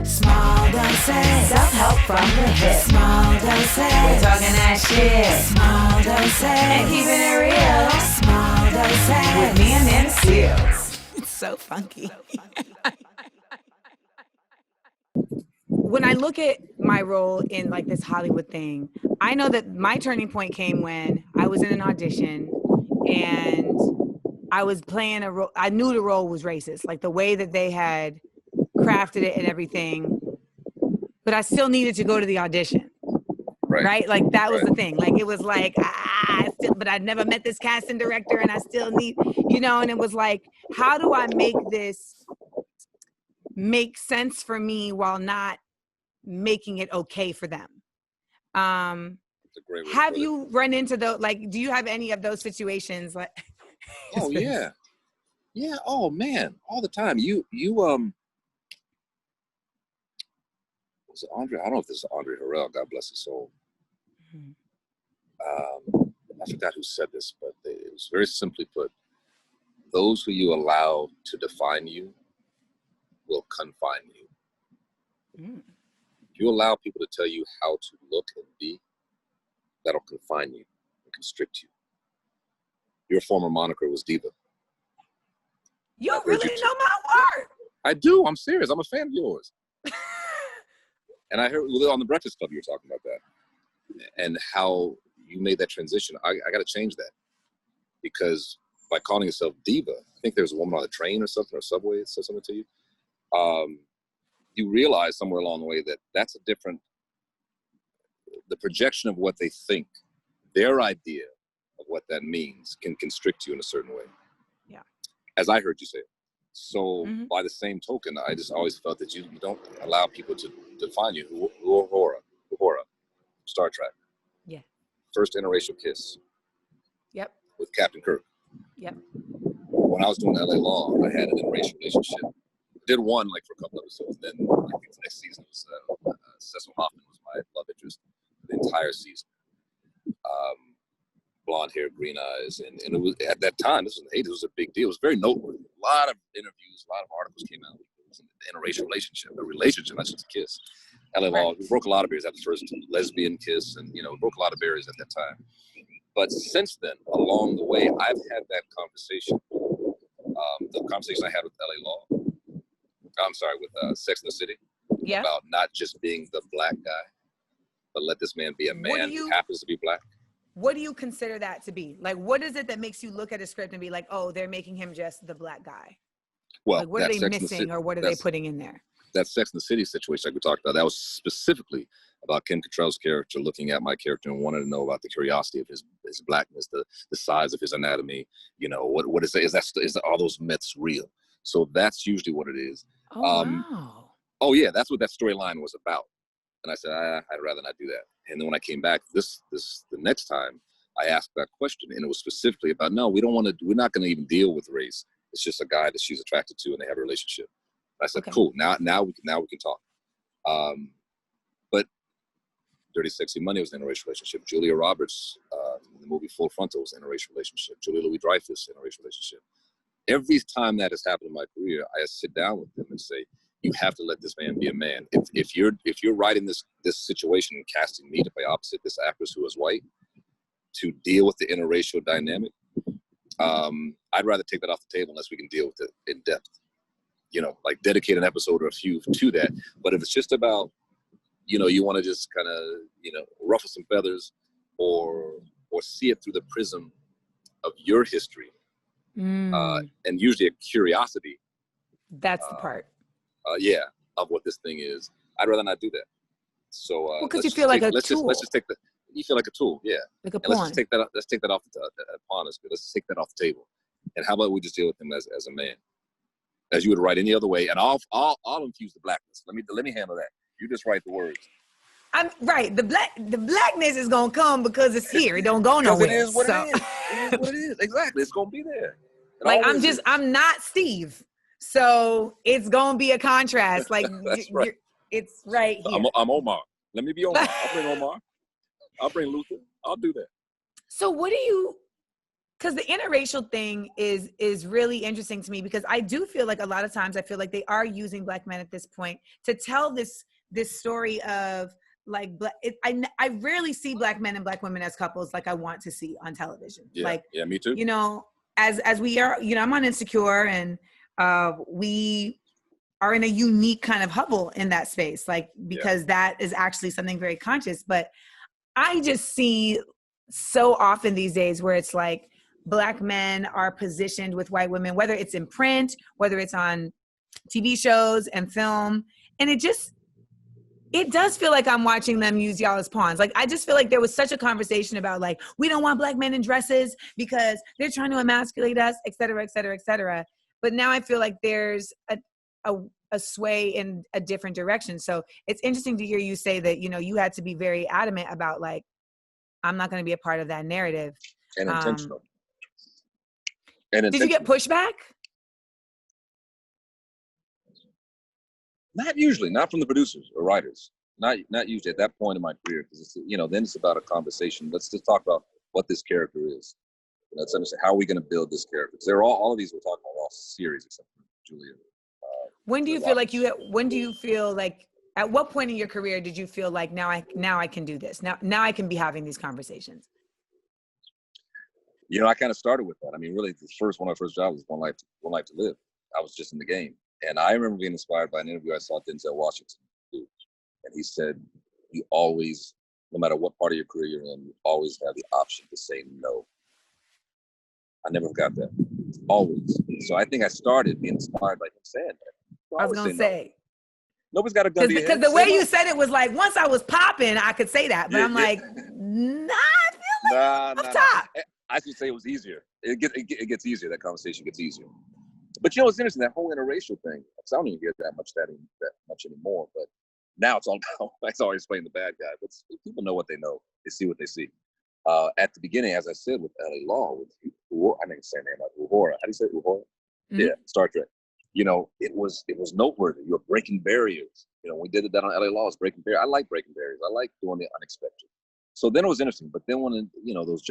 Small doses. Self-help from the hip. Small doses. We're talking that shit. Small doses. And keeping it real. Small doses. With me and Nana Seals. It's so funky. When I look at my role in like this Hollywood thing, I know that my turning point came when I was in an audition and I was playing a role. I knew the role was racist, like the way that they had crafted it and everything, but I still needed to go to the audition. Right? Like that was the thing. Like it was like, but I never met this casting director and I still need, and it was like, how do I make this make sense for me while not making it okay for them? Have you run into those, like, do you have any of those situations? Like, oh yeah. Yeah. Oh man. All the time. Was it Andre? I don't know if this is Andre Harrell, God bless his soul. I forgot who said this, but it was very simply put, those who you allow to define you will confine you. If you allow people to tell you how to look and be, that'll confine you and constrict you. Your former moniker was Diva. You really know my word. I do. I'm serious. I'm a fan of yours. And I heard on the Breakfast Club you were talking about that and how you made that transition. I got to change that, because by calling yourself Diva, I think there's a woman on the train or something, or subway said something to you. You realize somewhere along the way that that's a different, the projection of what they think, their idea of what that means can constrict you in a certain way. Yeah. As I heard you say it. So by the same token, I just always felt that you don't allow people to define you. Uhura, Star Trek. Yeah. First interracial kiss. Yep. With Captain Kirk. Yep. When I was doing LA Law, I had an interracial relationship. I did one like for a couple episodes. Then I think the next season was Cecil Hoffman was my love interest for the entire season. Blonde hair, green eyes, and it was at that time. This was in the 80s. It was a big deal. It was very noteworthy. A lot of interviews, a lot of articles came out. It was an interracial relationship, not just a kiss. LA Law, we broke a lot of barriers. That was the first lesbian kiss, and we broke a lot of barriers at that time. But since then, along the way, I've had that conversation. The conversation I had with LA Law. I'm sorry, with Sex and the City. Yeah. About not just being the black guy, but let this man be a man who happens to be black. What do you consider that to be? Like, what is it that makes you look at a script and be like, oh, they're making him just the black guy? Well, like, what are they missing, or what are they putting in there? That Sex and the City situation like we talked about, that was specifically about Ken Cattrall's character looking at my character and wanted to know about the curiosity of his blackness, the size of his anatomy. What is that? Is that all those myths real? So that's usually what it is. Oh, wow. Oh yeah, that's what that storyline was about. And I said, I'd rather not do that. And then when I came back the next time, I asked that question, and it was specifically about, no, we're not going to even deal with race. It's just a guy that she's attracted to, and they have a relationship. I said, okay. Cool. Now we can talk. But Dirty Sexy Money was an interracial relationship. Julia Roberts, in the movie Full Frontal, was an interracial relationship. Julia Louis-Dreyfus, interracial relationship. Every time that has happened in my career, I sit down with them and say, you have to let this man be a man. If you're writing this situation and casting me to play opposite this actress who is white to deal with the interracial dynamic, I'd rather take that off the table unless we can deal with it in depth. Like dedicate an episode or a few to that. But if it's just about, you want to just kind of, ruffle some feathers or see it through the prism of your history, and usually a curiosity. That's the part. Of what this thing is. I'd rather not do that. So because you feel like a tool. Let's just take that. You feel like a tool, yeah. Like a pawn. Let's take that off the pawn. Let's take that off the table. And how about we just deal with him as a man, as you would write any other way. And I'll infuse the blackness. Let me handle that. You just write the words. I'm right. The blackness is gonna come because it's here. It don't go nowhere. It is what it is. It is what it is. Exactly. It's gonna be there. I'm not Steve. So it's gonna be a contrast. Like that's right. It's right here. I'm Omar. Let me be Omar. I'll bring Omar. I'll bring Luther. I'll do that. So what do you because the interracial thing is really interesting to me, because I do feel like a lot of times I feel like they are using Black men at this point to tell this story of like I rarely see Black men and Black women as couples like I want to see on television. Yeah, Like, yeah, me too. you know, as we are, you know, I'm on Insecure, and we are in a unique kind of hubble in that space, like, because that is actually something very conscious. But I just see so often these days where it's like Black men are positioned with white women, whether it's in print, whether it's on TV shows and film. And it does feel like I'm watching them use y'all as pawns. Like, I just feel like there was such a conversation about like, we don't want Black men in dresses because they're trying to emasculate us, et cetera, et cetera, et cetera. But now I feel like there's a sway in a different direction. So it's interesting to hear you say that, you know, you had to be very adamant about like, I'm not going to be a part of that narrative. And intentional. Did you get pushback? Not usually, not from the producers or writers. Not usually at that point in my career, because it's, you know, then it's about a conversation. Let's just talk about what this character is. Let's understand how are we going to build this character. Because they're all of these we're talking about all series except for Julia. When do you feel like when do you feel like, at what point in your career did you feel like now I can do this? Now I can be having these conversations? You know, I kind of started with that. I mean, really, one of my first jobs was One Life to Live. I was just in the game. And I remember being inspired by an interview I saw Denzel Washington do. And he said, you always, no matter what part of your career you're in, you always have the option to say no. I never forgot that. Always. So I think I started being inspired by him saying that. I was going to say. Nobody's got a gun to your head. Because the way you said it was like, once I was popping, I could say that. But I'm like, nah, I feel like off top. I should say it was easier. It gets easier. That conversation gets easier. But you know, it's interesting, that whole interracial thing. Because I don't even get that much anymore. But now it's all about, it's always playing the bad guy. But people know what they know. They see what they see. At the beginning, as I said, with LA Law, with I think it's the same name, like Uhura. How do you say it? Uhura? Mm-hmm. Yeah, Star Trek. You know, it was noteworthy. You were breaking barriers. You know, we did that on LA Law, was breaking barriers. I like breaking barriers. I like doing the unexpected. So then it was interesting. But then when, you know, those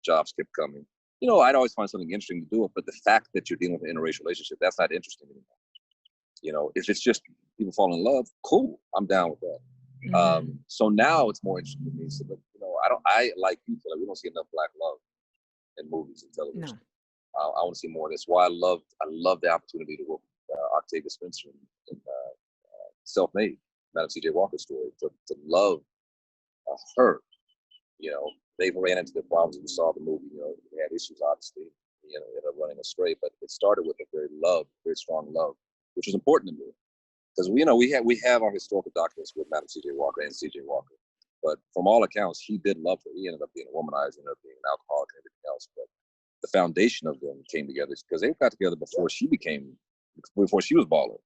jobs kept coming, you know, I'd always find something interesting to do it. But the fact that you're dealing with an interracial relationship, that's not interesting anymore. You know, if it's just people fall in love, cool. I'm down with that. Mm-hmm. So now it's more interesting to me. So, but, you know, I like you, feel like we don't see enough Black love in movies and television. No. I want to see more of this. Why I love the opportunity to work with Octavia Spencer in Self-Made, Madam C.J. Walker's story, to love her. You know, they ran into the problems we saw the movie. You know, they had issues, obviously, you know, ended up running astray, but it started with a very strong love, which was important to me. Because we have our historical documents with Madam C.J. Walker and C.J. Walker, but from all accounts, he did love her. He ended up being a womanizer, ended up being an alcoholic and everything else. But the foundation of them came together because they got together before she was baller.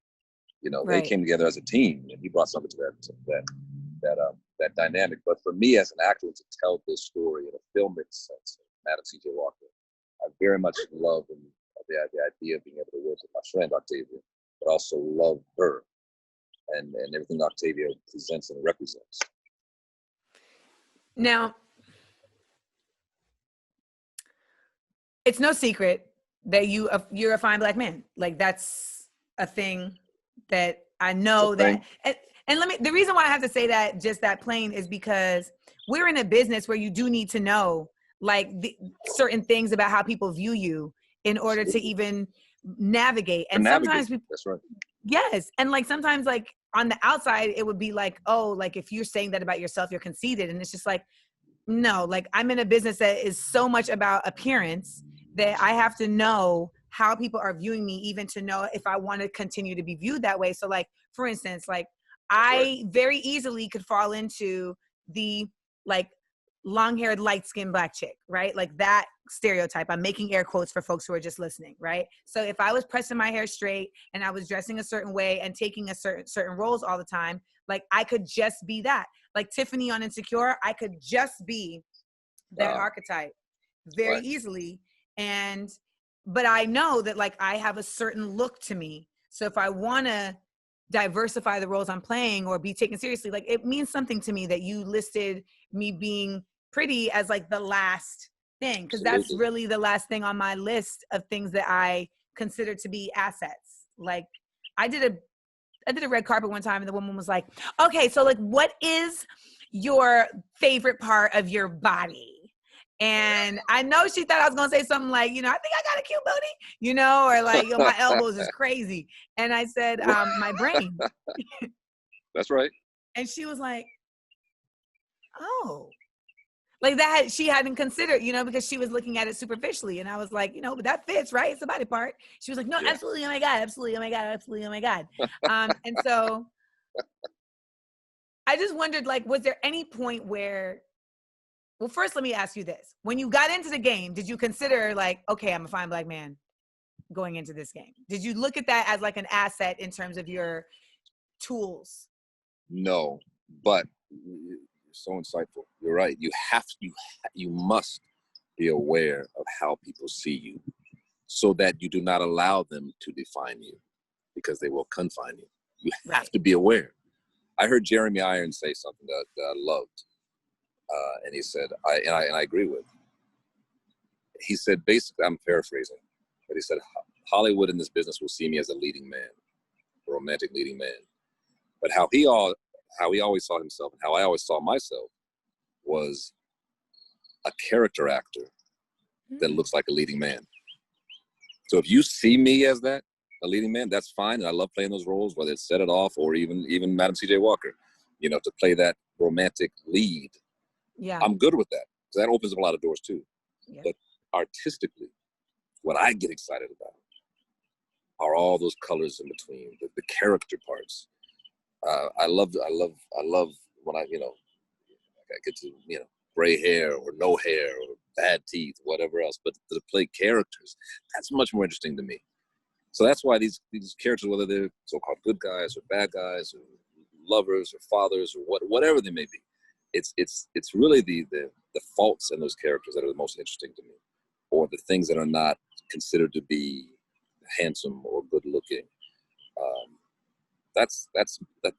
You know, right. They came together as a team, and he brought something to that dynamic. But for me as an actor, to tell this story in a filmic sense, Madam C.J. Walker, I very much love the idea of being able to work with my friend Octavia, but also love her and everything Octavia presents and represents. Now, it's no secret that you're a fine Black man. Like, that's a thing that I know that. And the reason why I have to say that just that plain is because we're in a business where you do need to know like certain things about how people view you in order to even navigate. And sometimes that's right. Yes. And like sometimes like on the outside, it would be like, oh, like if you're saying that about yourself, you're conceited. And it's just like, no, like I'm in a business that is so much about appearance that I have to know how people are viewing me, even to know if I want to continue to be viewed that way. So like, for instance, like I very easily could fall into the like long-haired, light-skinned Black chick, right? Like that stereotype. I'm making air quotes for folks who are just listening, right? So if I was pressing my hair straight and I was dressing a certain way and taking a certain roles all the time, like I could just be that. Like Tiffany on Insecure, I could just be that archetype very easily. But I know that like I have a certain look to me. So if I want to diversify the roles I'm playing or be taken seriously, like it means something to me that you listed me being pretty as like the last thing, because that's Absolutely. really the last thing on my list of things that I consider to be assets. Like I did a I did a red carpet one time and the woman was like, okay, so like what is your favorite part of your body? And I know she thought I was gonna say something like, you know, I think I got a cute booty, you know, or like, yo, my elbows is crazy. And I said, my brain. That's right. And she was like, oh, like that she hadn't considered, you know, because she was looking at it superficially. And I was like, you know, but that fits, right? It's a body part. She was like, no, Yeah. absolutely. Oh my God, absolutely. Oh my God, absolutely. Oh my God. And so I just wondered, like, was there any point where, well, first, let me ask you this. When you got into the game, did you consider like, okay, I'm a fine black man going into this game? Did you look at that as like an asset in terms of your tools? No, but you're so insightful. You're right. You must be aware of how people see you, so that you do not allow them to define you, because they will confine you. You have Right. to be aware. I heard Jeremy Irons say something that I loved, and he said, and I agree with. He said, basically, I'm paraphrasing, but he said, Hollywood in this business will see me as a leading man, a romantic leading man. But how he always saw himself, and how I always saw myself, was a character actor that looks like a leading man. So if you see me as that, a leading man, that's fine. And I love playing those roles, whether it's Set It Off or even Madam C.J. Walker, you know, to play that romantic lead. Yeah. I'm good with that. So that opens up a lot of doors too. Yeah. But artistically, what I get excited about are all those colors in between, the character parts. I love when I get to, gray hair or no hair or bad teeth, whatever else. But to play characters, that's much more interesting to me. So that's why these characters, whether they're so-called good guys or bad guys or lovers or fathers or whatever they may be, it's really the faults in those characters that are the most interesting to me, or the things that are not considered to be handsome or good looking. Um,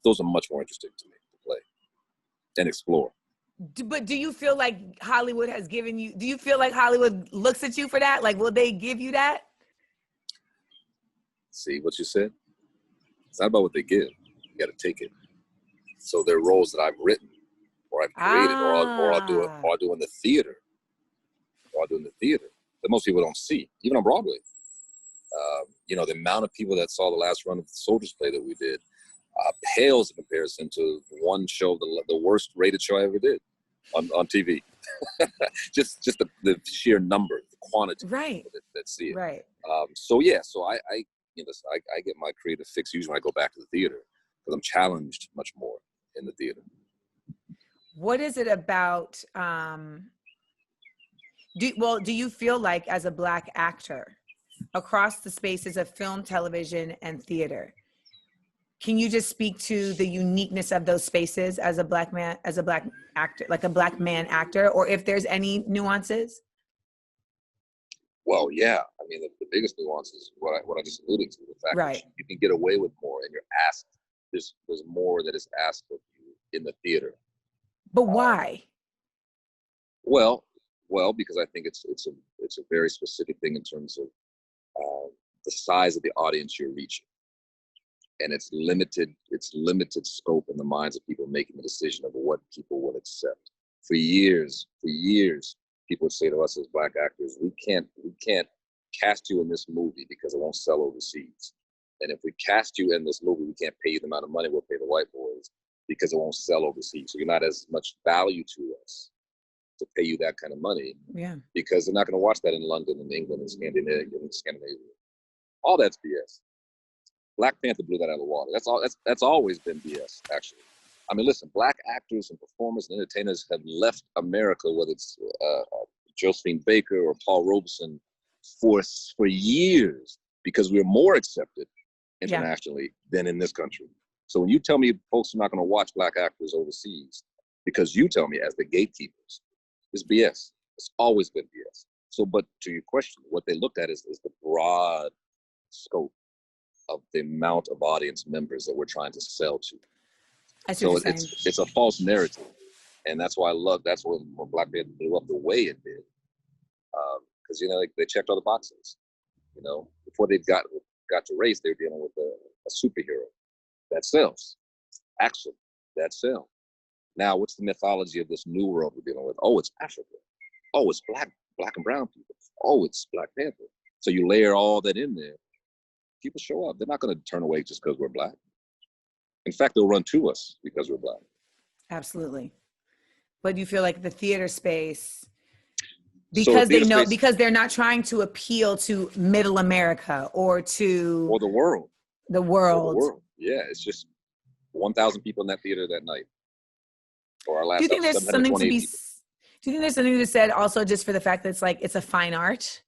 those are much more interesting to me to play and explore. But do you feel like Hollywood has given you, do you feel like Hollywood looks at you for that? Like, will they give you that? See what you said? It's not about what they give. You got to take it. So there are roles that I've written or I've created or I'll do in the theater. Or I'll do in the theater that most people don't see, even on Broadway. The amount of people that saw the last run of the Soldiers play that we did pales in comparison to one show, the worst rated show I ever did on TV. just the sheer number, the quantity Right. that see it. Right. So I get my creative fix usually when I go back to the theater, because I'm challenged much more in the theater. What is it about, do you feel like as a Black actor across the spaces of film, television, and theater, can you just speak to the uniqueness of those spaces as a Black man, as a Black actor, like a Black man actor, or if there's any nuances? Well, yeah. I mean, the biggest nuance is what I just alluded to, the fact Right. that you can get away with more, and you're asked. There's more that is asked of you in the theater. But why? Well, because I think it's a very specific thing in terms of the size of the audience you're reaching, and it's limited scope in the minds of people making the decision of what people will accept. For years, people would say to us as Black actors, we can't cast you in this movie because it won't sell overseas. And if we cast you in this movie, we can't pay you the amount of money we'll pay the white boys because it won't sell overseas. So you're not as much value to us to pay you that kind of money. Yeah. Because they're not going to watch that in London and England and Scandinavia. All that's BS. Black Panther blew that out of the water. That's always been BS, actually. I mean, listen, Black actors and performers and entertainers have left America, whether it's Josephine Baker or Paul Robeson, for years, because we're more accepted internationally than in this country. So when you tell me folks are not going to watch Black actors overseas because you tell me as the gatekeepers, it's BS. It's always been BS. So, but to your question, what they looked at is the broad scope of the amount of audience members that we're trying to sell to. So it's a false narrative. And that's why that's when Black Panther blew up the way it did. because they checked all the boxes. Before they got to race, they were dealing with a superhero that sells, action that sells. Now, what's the mythology of this new world we're dealing with? Oh, it's Africa. Oh, it's black and brown people. Oh, it's Black Panther. So you layer all that in there. People show up. They're not going to turn away just because we're black. In fact, they'll run to us because we're black. Absolutely. But you feel like the theater space, because because they're not trying to appeal to middle America or the world. The world. Yeah, it's just 1,000 people in that theater that night. Or our last. Do you think there's something to be? Do you think there's something to be said also just for the fact that it's a fine art?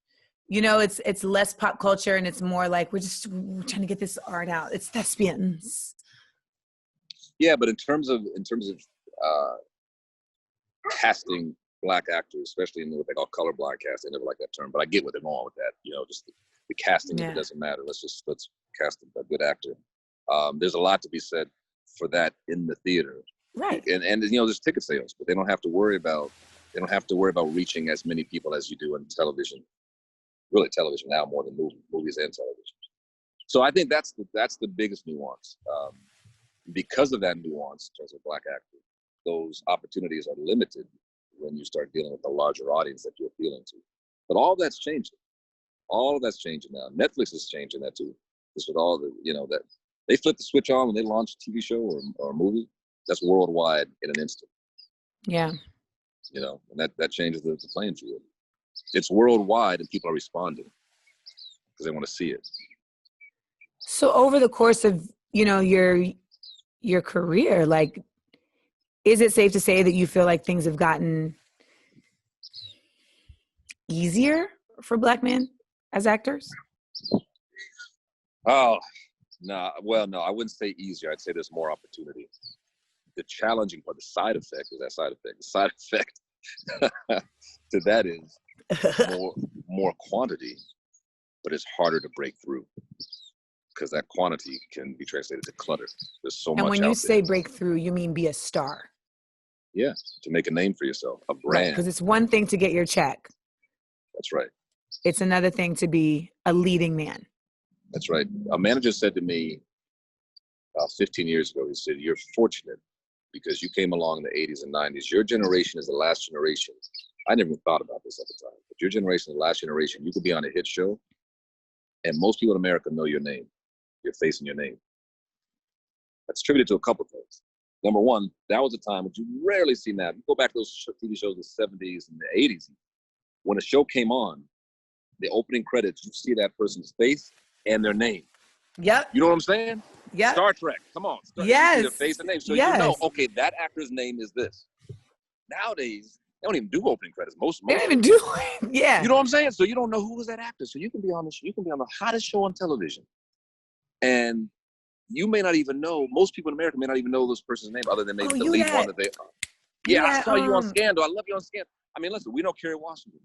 It's less pop culture and it's more like we're trying to get this art out. It's thespians. Yeah, but in terms of casting black actors, especially in what they call colorblind casting, I never like that term, but I get what they're going with that. Just the casting, if it doesn't matter. Let's cast a good actor. There's a lot to be said for that in the theater. Right. And there's ticket sales, but they don't have to worry about reaching as many people as you do in television. Really, television now more than movies and television. So I think that's the biggest nuance. Because of that nuance in terms of black actors, those opportunities are limited when you start dealing with a larger audience that you're appealing to. But all that's changing. All of that's changing now. Netflix is changing that too. Just with all the that they flip the switch on when they launch a TV show or a movie. That's worldwide in an instant. Yeah. And that changes the playing field. It's worldwide and people are responding because they want to see it. So over the course of, your career, is it safe to say that you feel like things have gotten easier for Black men as actors? Oh, no. Well, no, I wouldn't say easier. I'd say there's more opportunity. The challenging part, the side effect is that side effect. The side effect to that is more quantity, but it's harder to break through because that quantity can be translated to clutter. There's so much out there. And when you say break through, you mean be a star. Yeah, to make a name for yourself, a brand. Because it's one thing to get your check. That's right. It's another thing to be a leading man. That's right. A manager said to me 15 years ago, he said, "You're fortunate because you came along in the 80s and 90s. Your generation is the last generation." I never even thought about this at the time. But your generation is the last generation. You could be on a hit show, and most people in America know your name, your face and your name. That's attributed to a couple things. Number one, that was a time which you rarely see now. You go back to those TV shows in the 70s and the 80s. When a show came on, the opening credits, you see that person's face and their name. Yep. You know what I'm saying? Yep. Star Trek. Come on. Yes. You see the face and name. So you know, okay, that actor's name is this. Nowadays, they don't even do opening credits. Most they don't even do it. Yeah. You know what I'm saying? So you don't know who was that actor. So you can be on the hottest show on television. And you may not even know, most people in America may not even know this person's name other than maybe the lead one that they are. Yeah, I saw you on Scandal. I love you on Scandal. I mean, listen, we know Kerry Washington.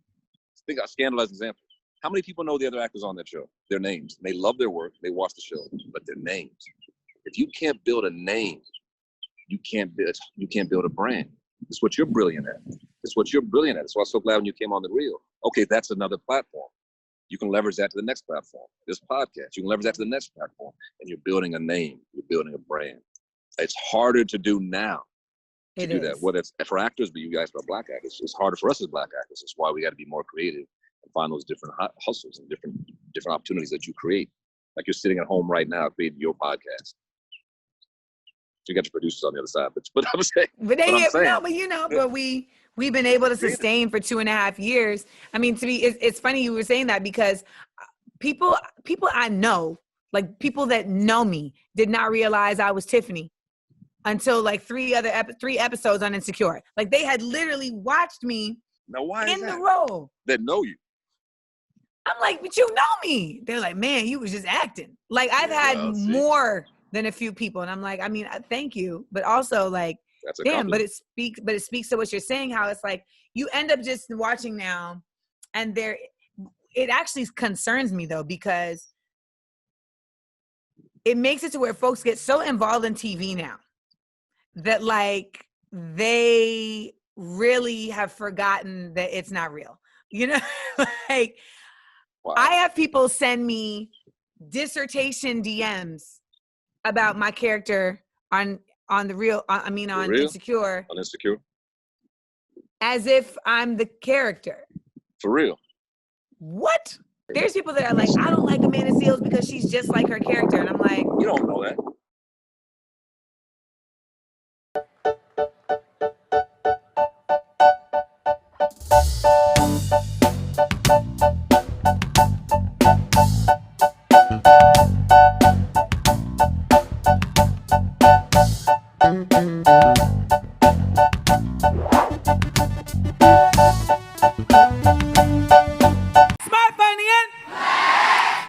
Think of Scandal as an example. How many people know the other actors on that show? Their names. They love their work. They watch the show, but their names. If you can't build a name, you can't build a brand. It's what you're brilliant at. It's what you're brilliant at. That's why I'm so glad when you came on the reel. Okay, that's another platform. You can leverage that to the next platform. This podcast, you can leverage that to the next platform. And you're building a name. You're building a brand. It's harder to do now. To do that. Whether it's for actors, but you guys for Black actors, it's harder for us as Black actors. It's why we got to be more creative and find those different hustles and different opportunities that you create. Like you're sitting at home right now creating your podcast. You got your producers on the other side, but I'm saying. But we've been able to sustain for 2.5 years. I mean, it's funny you were saying that because people I know, like people that know me, did not realize I was Tiffany until like three episodes on Insecure. Like they had literally watched me in the role. That know you. I'm like, but you know me. They're like, man, you was just acting. Like I've had more than a few people. And I'm like, I mean, thank you. But also like, damn, but it speaks to what you're saying, how it's like, you end up just watching now and it actually concerns me though, because it makes it to where folks get so involved in TV now that like, they really have forgotten that it's not real. You know, like Wow. I have people send me dissertation DMs about my character on the real. I mean, on real? Insecure, On Insecure? as if I'm the character. For real? What? There's people that are like, I don't like Amanda Seals because she's just like her character, and I'm like, You don't know that.